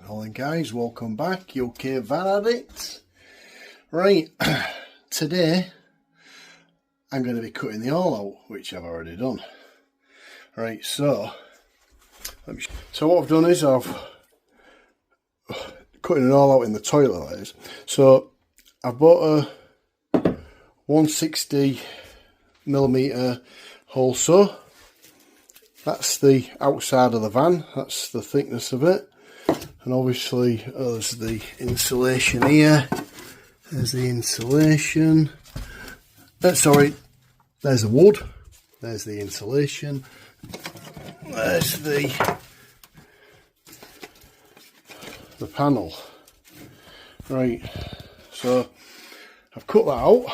Hello guys, welcome back, UK Van Addict. Right, today I'm going to be cutting the all out, which I've already done. Right, so what I've done is I've cutting it all out in the toilet, that is. So I've bought a 160mm hole saw. That's the outside of the van, that's the thickness of it. And obviously there's the insulation here. There's the insulation. Sorry, there's the wood. There's the insulation. There's the panel. Right, so I've cut that out.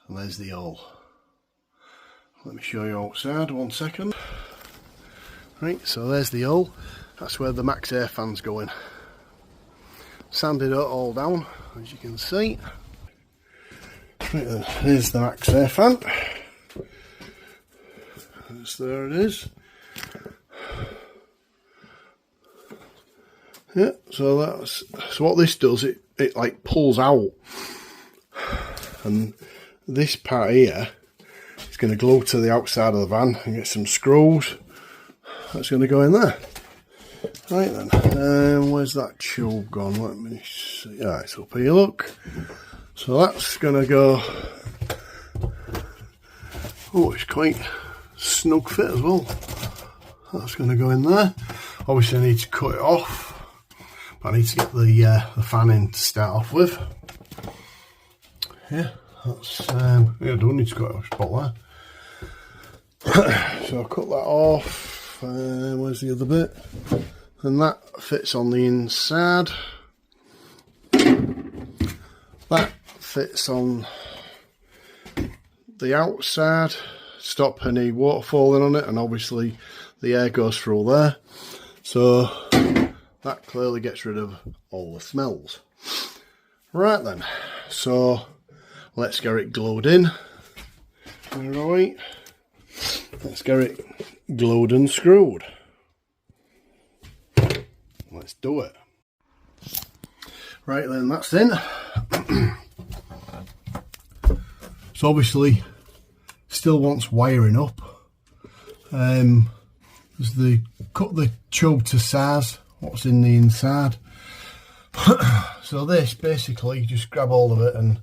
And there's the hole. Let me show you outside, 1 second. Right, so there's the hole. That's where the max air fan's going. Sanded it all down, as you can see. Right then, here's the max air fan. There it is. Yeah, so what this does, it like pulls out, and this part here is going to glue to the outside of the van and get some screws. That's going to go in there. Right then, where's that tube gone? Let me see. Yeah, it's up here, look. So that's going to go. Oh, it's quite snug fit as well. That's going to go in there. Obviously, I need to cut it off, but I need to get the fan in to start off with. Yeah, that's. Yeah, I don't need to cut it off. Spot there. So I'll cut that off. Where's the other bit? And that fits on the inside. That fits on the outside. Stop any water falling on it, and obviously the air goes through there. So that clearly gets rid of all the smells. Right then, so let's get it glued in. Alright. Let's get it glued and screwed. Let's do it. Right then, that's in. So obviously, still wants wiring up. There's cut the tube to size, what's in the inside. So this basically, you just grab hold of it, and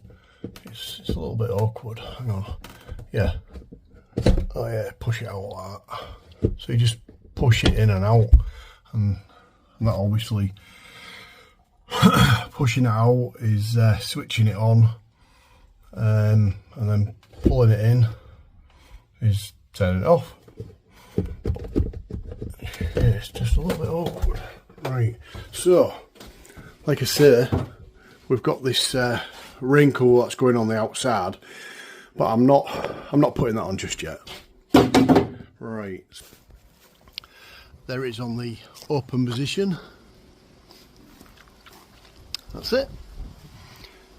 it's a little bit awkward. Hang on. Yeah. Oh yeah, push it out like that. So you just push it in and out, and that obviously pushing it out is switching it on, and then pulling it in is turning it off. Yeah, it's just a little bit awkward. Right, so like I say, we've got this wrinkle that's going on the outside, but I'm not putting that on just yet. Right, there it is on the open position. That's it.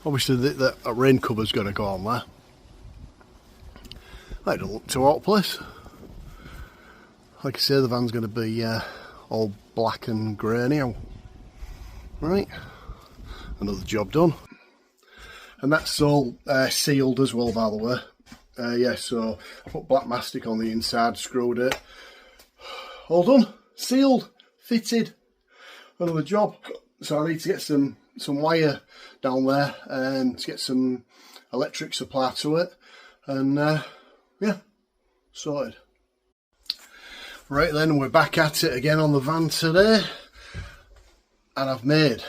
Obviously that rain cover's going to go on there. That don't look too out of place. Like I say, the van's going to be all black and grey anyhow. Right, another job done. And that's all sealed as well, by the way. Yeah, so I put black mastic on the inside, screwed it. All done, sealed, fitted. Another job. So I need to get some wire down there and to get some electric supply to it. And yeah, sorted. Right then, we're back at it again on the van today. And I've made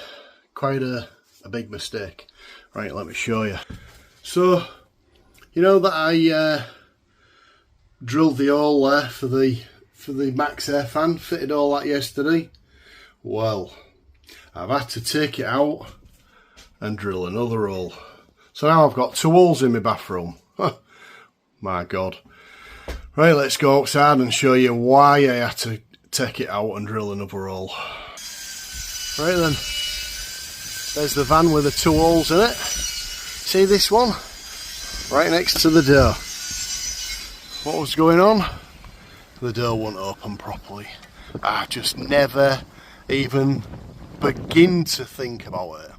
quite a big mistake. Right, let me show you. So, you know that I drilled the hole there for the max air fan, fitted all that yesterday. Well, I've had to take it out and drill another hole. So now I've got 2 holes in my bathroom. My God. Right, let's go outside and show you why I had to take it out and drill another hole. Right then, there's the van with the 2 holes in it. See this one? Right next to the door. What was going on? The door wouldn't open properly. I just never even begin to think about it,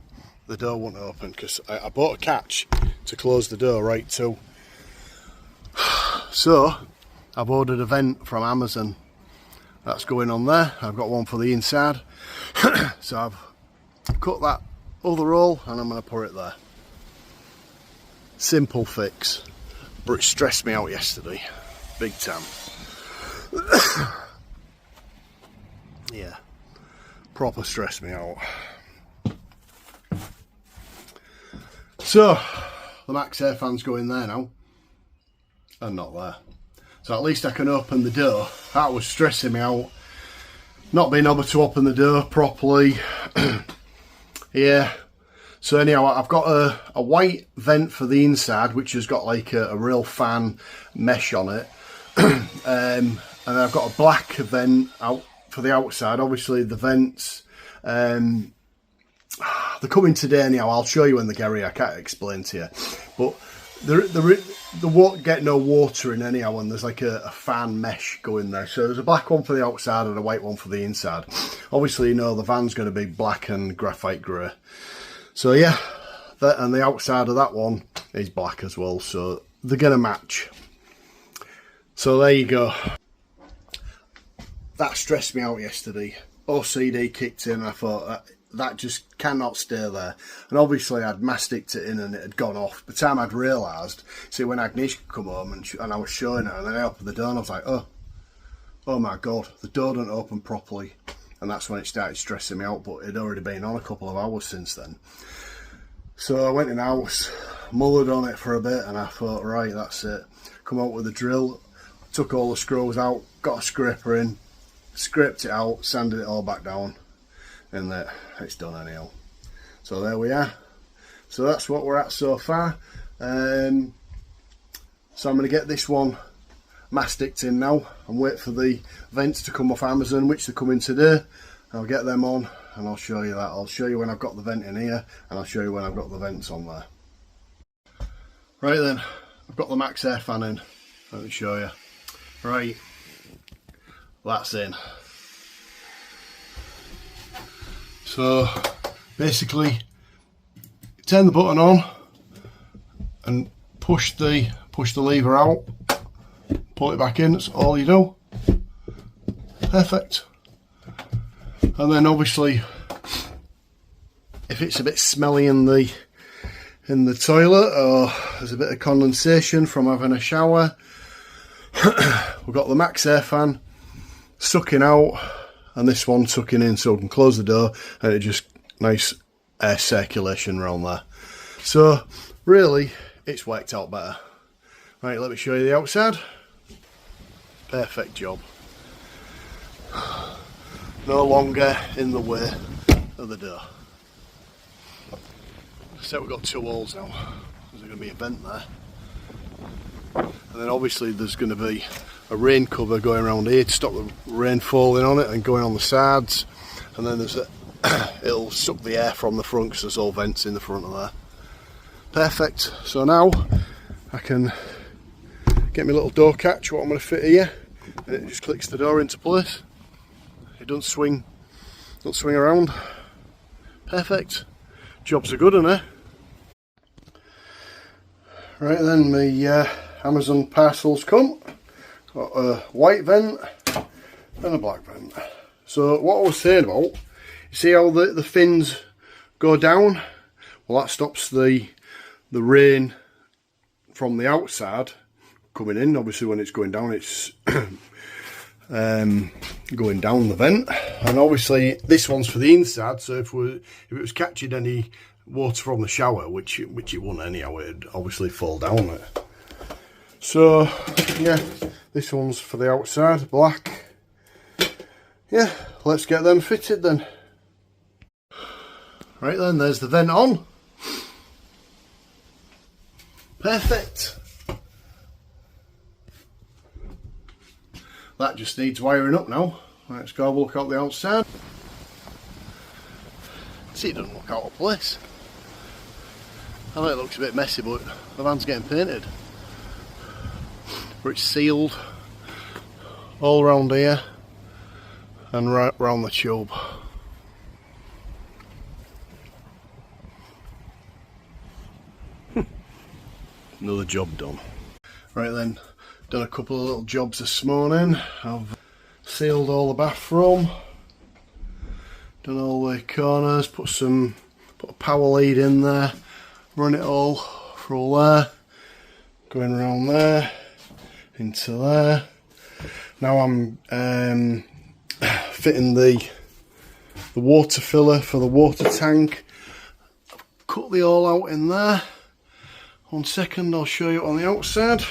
the door won't open, because I bought a catch to close the door right too. So I've ordered a vent from Amazon. That's going on there. I've got one for the inside. So I've cut that other roll and I'm going to put it there. Simple fix, but it stressed me out yesterday, big time. Yeah, proper stressed me out. So the Max Air fan's going there now, and not there. So at least I can open the door. That was stressing me out, not being able to open the door properly. Yeah. So anyhow, I've got a white vent for the inside, which has got like a real fan mesh on it. And I've got a black vent out for the outside. Obviously the vents, they're coming today anyhow. I'll show you when they get here. I can't explain to you. But there won't get no water in anyhow, and there's like a fan mesh going there. So there's a black one for the outside and a white one for the inside. Obviously, you know, the van's going to be black and graphite grey. So yeah, and the outside of that one is black as well. So they're going to match. So there you go. That stressed me out yesterday. OCD kicked in and I thought that just cannot stay there. And obviously I'd masticed it in and it had gone off. By the time I'd realised, see, when Agnieszka come home and I was showing her, and then I opened the door and I was like, oh my God, the door didn't open properly. And that's when it started stressing me out, but it'd already been on a couple of hours since then. So I went in the house, mullered on it for a bit, and I thought, right, that's it. Come out with a drill, took all the screws out, got a scraper in, scraped it out, sanded it all back down, and it's done anyhow. So there we are. So that's what we're at so far. So I'm going to get this one masticed in now and wait for the vents to come off Amazon, which they're coming today. I'll get them on and I'll show you that. I'll show you when I've got the vent in here, and I'll show you when I've got the vents on there. Right then, I've got the Max Air fan in. Let me show you. Right, that's in. So basically, turn the button on and push the lever out, pull it back in. That's all you do. Perfect. And then obviously, if it's a bit smelly in the toilet, or there's a bit of condensation from having a shower, we've got the Max Air fan sucking out and this one sucking in, so we can close the door and it just nice air circulation around there. So really it's worked out better. Right, let me show you the outside. Perfect job. No longer in the way of the door. So we've got two holes now. There's going to be a vent there. And then obviously there's going to be a rain cover going around here to stop the rain falling on it and going on the sides. And then there's it'll suck the air from the front because there's all vents in the front of there. Perfect. So now I can get my little door catch, what I'm going to fit here, and it just clicks the door into place. It don't swing around. Perfect. Jobs are good, aren't they? Right then, my Amazon parcels come. Got a white vent and a black vent. So what I was saying about, you see how the fins go down? Well, that stops the rain from the outside coming in. Obviously when it's going down, it's going down the vent, and obviously this one's for the inside, so if it was catching any water from the shower, which it wouldn't anyhow, it'd obviously fall down it. So yeah, this one's for the outside, black. Yeah, let's get them fitted then. Right then, there's the vent on. Perfect. That just needs wiring up now. Let's go have a look at the outside. See, it doesn't look out of place. I know it looks a bit messy, but the van's getting painted. But it's sealed all around here and right round the tube. another job done. Right then, done a couple of little jobs this morning. I've sealed all the bathroom, done all the corners, put a power lead in there, run it all through there, going around there, into there. Now I'm fitting the water filler for the water tank. I've cut the all out in there. 1 second, I'll show you on the outside.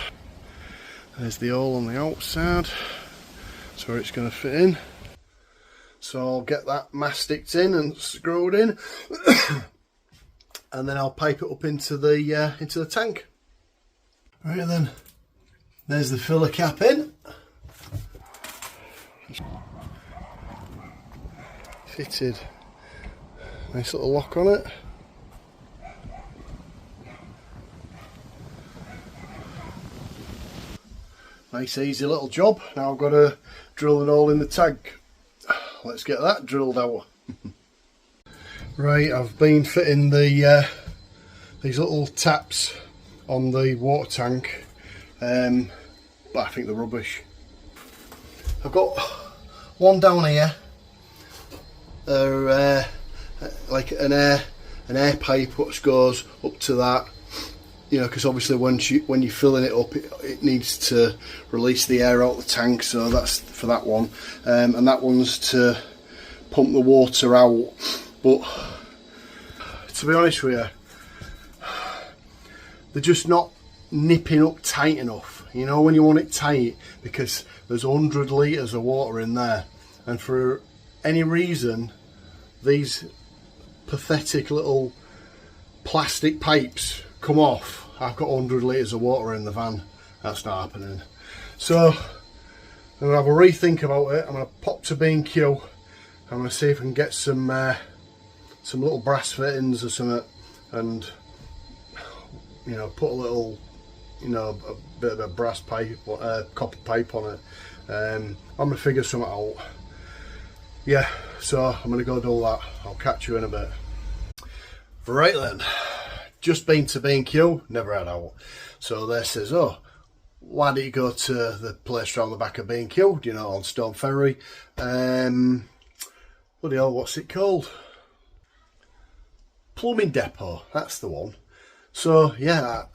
There's the hole on the outside. That's where it's going to fit in. So I'll get that masticed in and screwed in, and then I'll pipe it up into the tank. Right then, there's the filler cap in. Fitted. Nice little lock on it. Nice easy little job. Now I've got to drill it all in the tank. Let's get that drilled out. Right, I've been fitting these little taps on the water tank, but I think they're rubbish. I've got one down here, like an air pipe which goes up to that. You know, because obviously when you're filling it up, it needs to release the air out the tank, so that's for that one, and that one's to pump the water out. But to be honest with you, they're just not nipping up tight enough. You know, when you want it tight, because there's 100 litres of water in there, and for any reason these pathetic little plastic pipes come off. I've got 100 litres of water in the van. That's not happening. So I'm going to have a rethink about it. I'm going to pop to B&Q. I'm going to see if I can get some little brass fittings or something, and you know, put a little, you know, a bit of a brass pipe, copper pipe on it. I'm going to figure something out. Yeah, so I'm going to go do that. I'll catch you in a bit. Right then. Just been to B&Q, never had out. So there says, oh, why don't you go to the place around the back of B&Q, you know, on Stone Ferry. Bloody hell, what's it called? Plumbing Depot, that's the one. So yeah,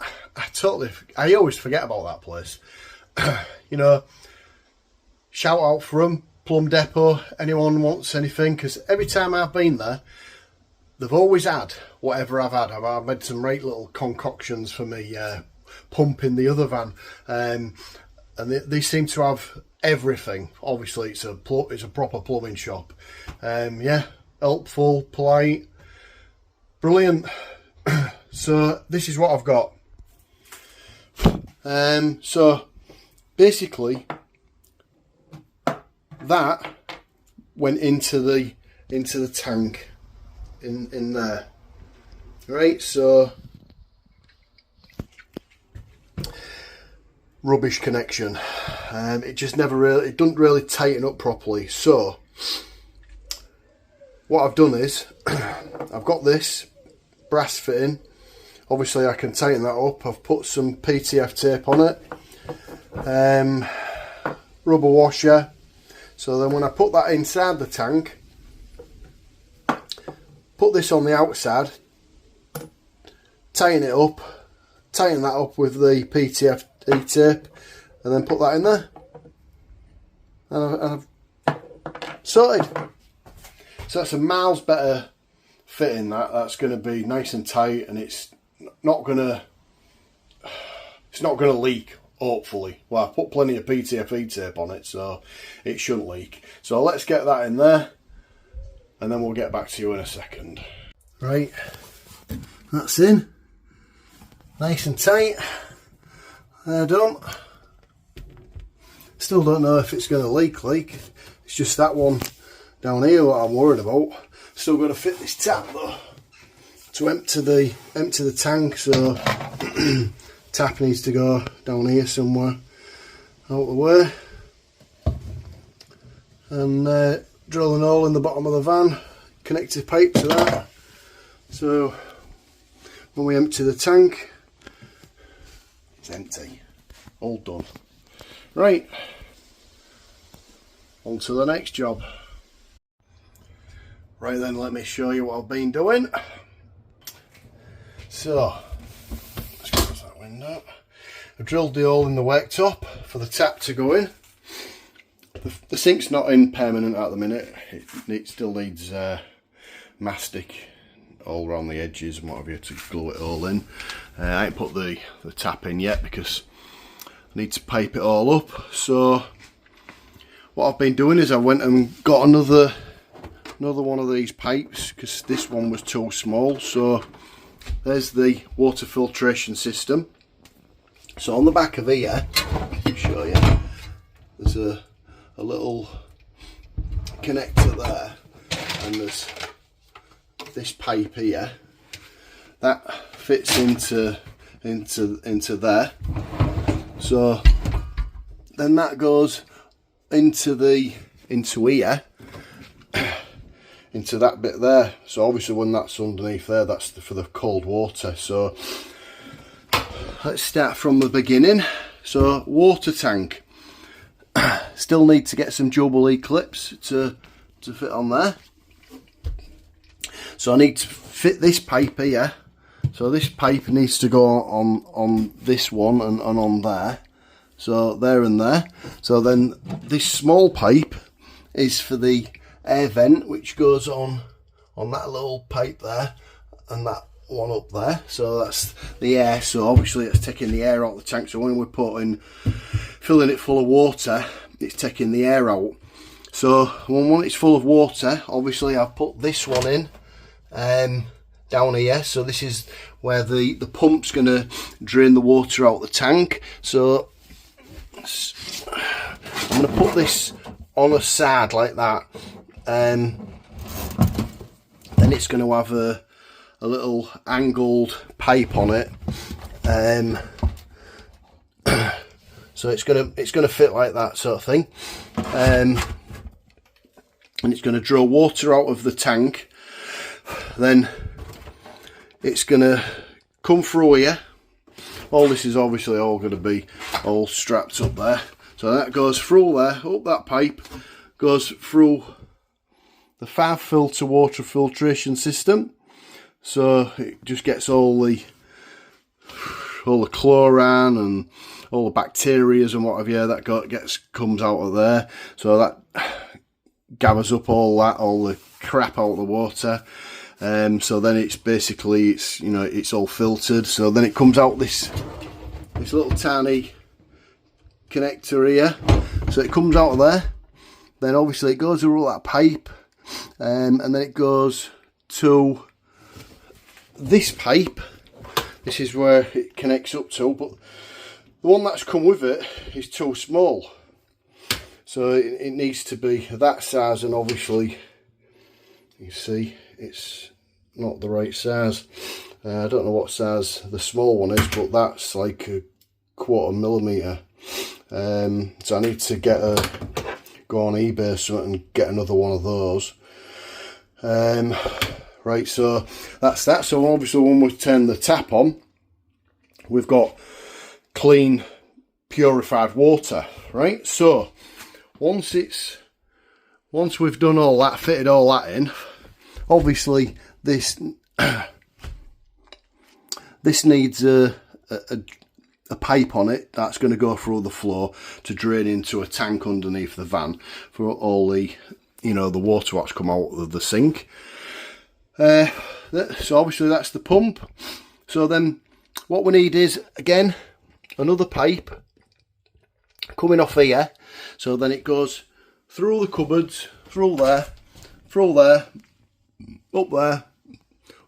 I always forget about that place. You know, shout out for them, Plum Depot, anyone wants anything, because every time I've been there, they've always had whatever I've had. I've made some great little concoctions for me pump in the other van, and they seem to have everything. Obviously, it's a proper plumbing shop. Yeah, helpful, polite, brilliant. So this is what I've got. So basically, that went into the tank. In there, right? So rubbish connection. It just it doesn't really tighten up properly. So what I've done is I've got this brass fitting. Obviously I can tighten that up. I've put some PTF tape on it, rubber washer. So then when I put that inside the tank, put this on the outside, tighten that up with the PTF tape, and then put that in there, and I've sorted. So that's a miles better fitting. That's going to be nice and tight, and it's not going to leak. Hopefully, well, I've put plenty of PTFE tape on it, so it shouldn't leak. So let's get that in there, and then we'll get back to you in a second. Right, that's in, nice and tight. They're done. Still don't know if it's going to leak. It's just that one down here what I'm worried about. Still got to fit this tap though to empty the tank. So tap needs to go down here somewhere out the way, and drill an hole in the bottom of the van, connected pipe to that, so when we empty the tank It's empty. All done. Right, on to the next job. Right then, let me show you what I've been doing. So, let's close that window. I've drilled the hole in the worktop for the tap to go in. The sink's not in permanent at the minute. It still needs mastic all around the edges and what have you to glue it all in. I ain't put the tap in yet because I need to pipe it all up. So what I've been doing is I went and got another one of these pipes because this one was too small. So there's the water filtration system. So on the back of here, I'll show you, there's a little connector there, and there's this pipe here that fits into there. So then that goes into here, into that bit there. So obviously when that's underneath there, that's for the cold water. So let's start from the beginning. So water tank, still need to get some Jubilee clips to fit on there. So I need to fit this pipe here. So this pipe needs to go on this one and on there. So there and there. So then this small pipe is for the air vent, which goes on that little pipe there and that one up there. So that's the air. So obviously it's taking the air out of the tank. So when we're filling it full of water, it's taking the air out. So when it's full of water, obviously I've put this one in down here. So this is where the pump's going to drain the water out of the tank. So I'm going to put this on a side like that. Then it's going to have a little angled pipe on it. So it's going to fit like that sort of thing. And it's going to draw water out of the tank. Then it's going to come through here. All this is obviously all going to be all strapped up there. So that goes through there, up that pipe, goes through the FAV filter water filtration system. So it just gets all the chlorine and all the bacteria and what have you that comes out of there. So that gathers up all the crap out of the water. So then it's basically it's all filtered. So then it comes out this little tiny connector here. So it comes out of there. Then obviously it goes through all that pipe, and then it goes to this pipe. This is where it connects up to, but the one that's come with it is too small. So it needs to be that size, and obviously you see it's not the right size. I don't know what size the small one is, but that's like a 1/4 millimetre. So I need to go on eBay or something and get another one of those. Right, so that's that. So obviously when we turn the tap on, we've got clean, purified water, right? So once we've done all that, fitted all that in, obviously this needs a pipe on it that's going to go through the floor to drain into a tank underneath the van for all the the water that's come out of the sink. So obviously that's the pump. So then what we need is, again, another pipe coming off here. So then it goes through the cupboards, through there, up there,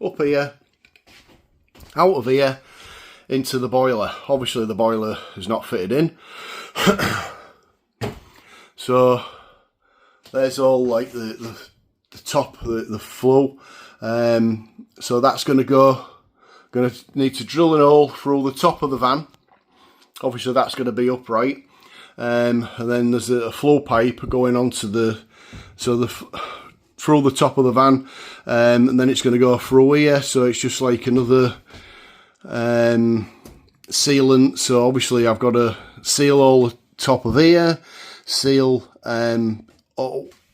up here, out of here, into the boiler. Obviously the boiler is not fitted in. So there's all like the top, the flow. So that's going to need to drill an hole through the top of the van. Obviously that's going to be upright. And then there's a flow pipe going onto through the top of the van, and then it's going to go through here. So it's just like another sealant. So obviously I've got to seal all the top of here, seal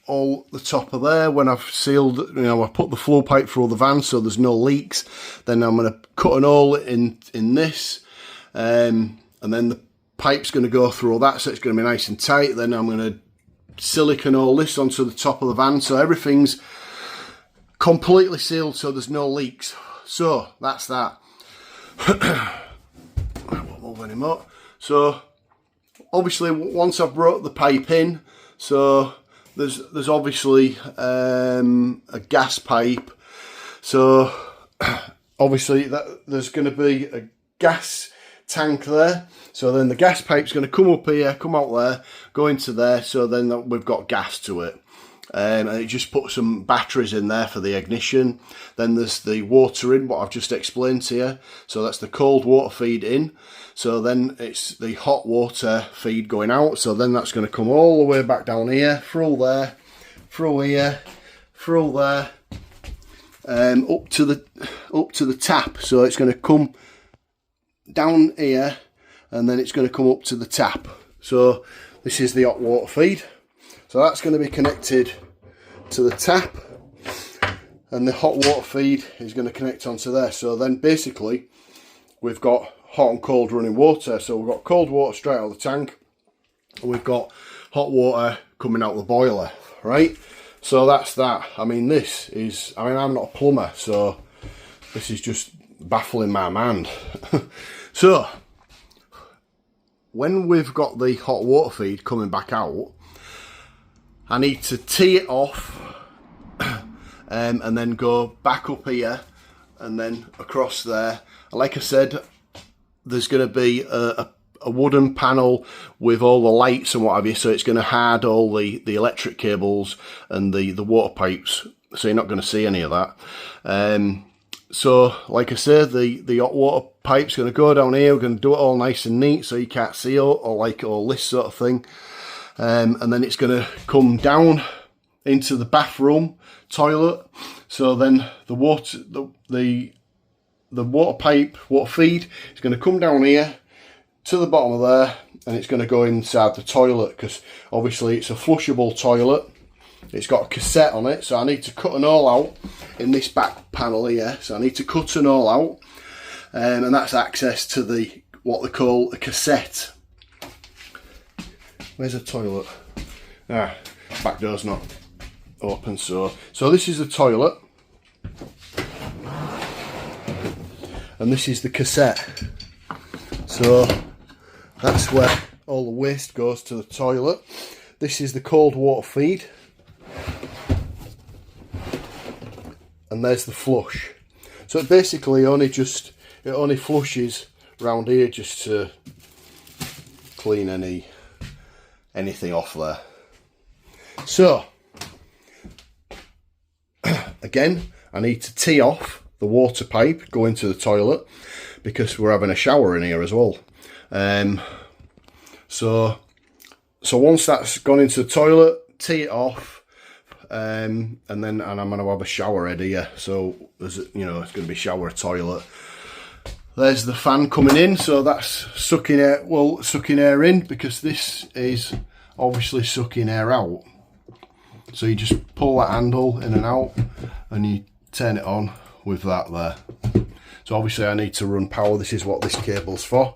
all the top of there. When I've sealed, I put the flow pipe through the van so there's no leaks. Then I'm going to cut an hole in this, and then the pipe's going to go through all that, so it's going to be nice and tight. Then I'm going to silicone all this onto the top of the van, so everything's completely sealed, so there's no leaks. So that's that. I won't move anymore. So obviously once I've brought the pipe in, so there's obviously a gas pipe. So obviously there's going to be a gas tank there. So then the gas pipe's going to come up here, come out there, go into there. So then we've got gas to it. And it just put some batteries in there for the ignition. Then there's the water in, what I've just explained to you. So that's the cold water feed in. So then it's the hot water feed going out. So then that's going to come all the way back down here, through there, through here, through there, up to the tap. So it's going to come down here, and then it's going to come up to the tap. So this is the hot water feed. So that's going to be connected to the tap, and the hot water feed is going to connect onto there. So then basically we've got hot and cold running water. So we've got cold water straight out of the tank, and we've got hot water coming out of the boiler, right? So that's that. I mean, I'm not a plumber, so this is just baffling my mind. So when we've got the hot water feed coming back out, I need to tee it off and then go back up here and then across there. Like I said, there's going to be a wooden panel with all the lights and what have you, so it's going to hide all the electric cables and the water pipes, so you're not going to see any of that. So like I said, the hot water pipe's going to go down here. We're going to do it all nice and neat so you can't see all this sort of thing. And then it's going to come down into the bathroom toilet. So then the water pipe, water feed, is going to come down here to the bottom of there, and it's going to go inside the toilet, because obviously it's a flushable toilet. It's got a cassette on it, so I need to cut an hole out in this back panel here. So I need to cut an hole out, and that's access to what they call a cassette. Where's the toilet? Back door's not open, so this is the toilet, and this is the cassette. So that's where all the waste goes to the toilet. This is the cold water feed, and there's the flush. So it basically only flushes around here just to clean anything off there. So again, I need to tee off the water pipe going to the toilet, because we're having a shower in here as well. So once that's gone into the toilet, tee it off, and I'm going to have a shower head here. So there's it's going to be shower, toilet. There's the fan coming in, so that's sucking air in, because this is obviously sucking air out. So you just pull that handle in and out, and you turn it on with that there. So obviously I need to run power. This is what this cable's for.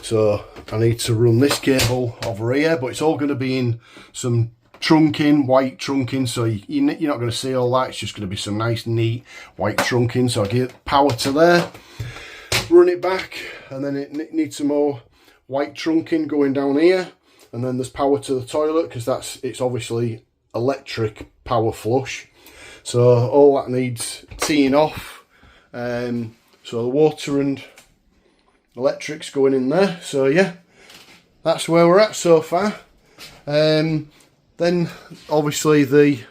So I need to run this cable over here, but it's all going to be in some trunking, white trunking, so you're not going to see all that. It's just going to be some nice neat white trunking. So I give power to there, run it back, and then it needs some more white trunking going down here, and then there's power to the toilet, because it's obviously electric power flush. So all that needs teeing off. So the water and electric's going in there. So yeah, that's where we're at so far. Then obviously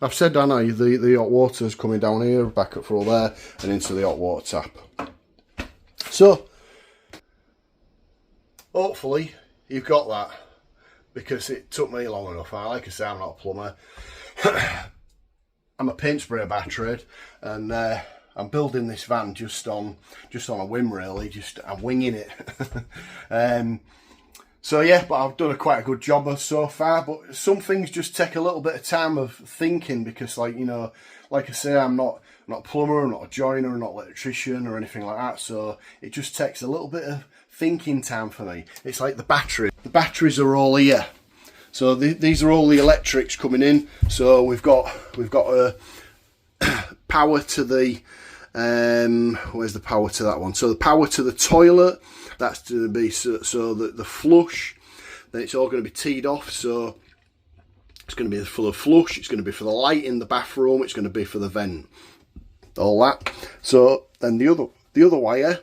I've said I know the hot water's coming down here, back up through there and into the hot water tap. So hopefully you've got that, because it took me long enough. Like I say, I'm not a plumber. I'm a paint sprayer by trade, and I'm building this van just on a whim, really. I'm winging it. So yeah, but I've done quite a good job so far. But some things just take a little bit of time of thinking, because, like, you know, like I say, I'm not a plumber, I'm not a joiner, I'm not an electrician or anything like that. So it just takes a little bit of thinking time for me. It's like the battery. The batteries are all here. So these are all the electrics coming in. So we've got a power to the where's the power to that one? So the power to the toilet, that's to be so that the flush, then it's all going to be teed off. So it's going to be for the flush, it's going to be for the light in the bathroom, it's going to be for the vent, all that. So then the other wire,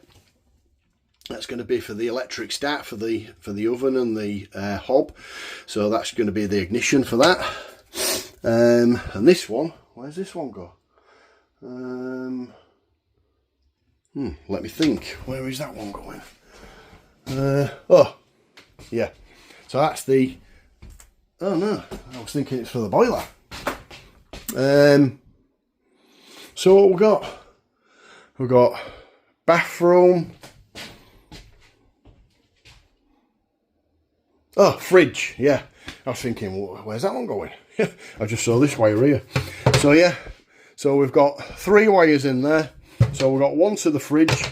that's going to be for the electric start for the oven and the hob. So that's going to be the ignition for that. And this one, where's this one go? Let me think. Where is that one going? Oh, yeah. So that's the. Oh no, I was thinking it's for the boiler. So what we got? We've got bathroom. Oh, fridge. Yeah, I was thinking, where's that one going? I just saw this wire here. So yeah, so we've got 3 wires in there. So we've got one to the fridge.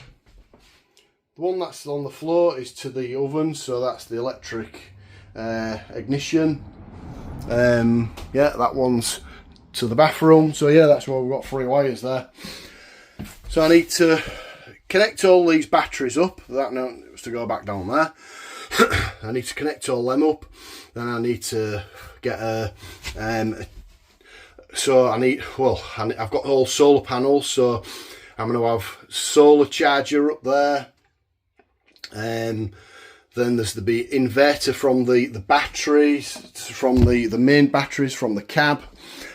The one that's on the floor is to the oven, so that's the electric ignition. Yeah, that one's to the bathroom. So yeah, that's why we've got 3 wires there. So I need to connect all these batteries up. That was to go back down there. I need to connect all them up. Then I need to get a so I've got all solar panels, so I'm going to have solar charger up there. Then there's the inverter from the batteries, from the main batteries from the cab.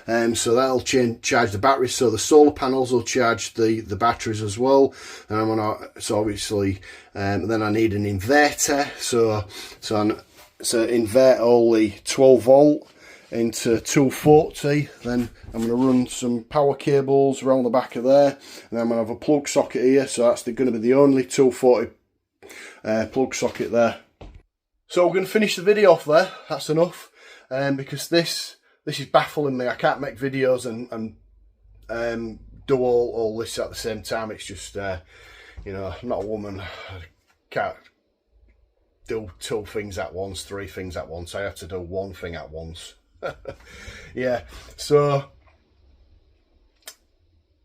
So that'll charge the batteries. So the solar panels will charge the batteries as well. And I'm gonna, so obviously, then I need an inverter. So invert all the 12 volt into 240. Then I'm going to run some power cables around the back of there, and I'm going to have a plug socket here. So that's going to be the only 240 plug socket there. So we're going to finish the video off there. That's enough, because this is baffling me. I can't make videos and do all this at the same time. It's just you know, I'm not a woman. I can't do 2 things at once, 3 things at once. I have to do 1 thing at once. Yeah, so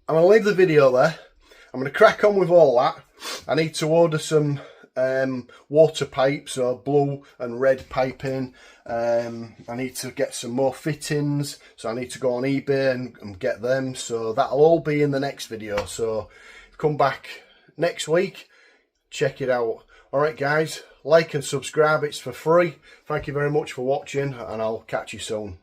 I'm going to leave the video there. I'm going to crack on with all that. I need to order some water pipes, so blue and red piping. I need to get some more fittings, so I need to go on eBay and get them. So that'll all be in the next video. So come back next week, check it out. Alright guys, like and subscribe, it's for free. Thank you very much for watching, and I'll catch you soon.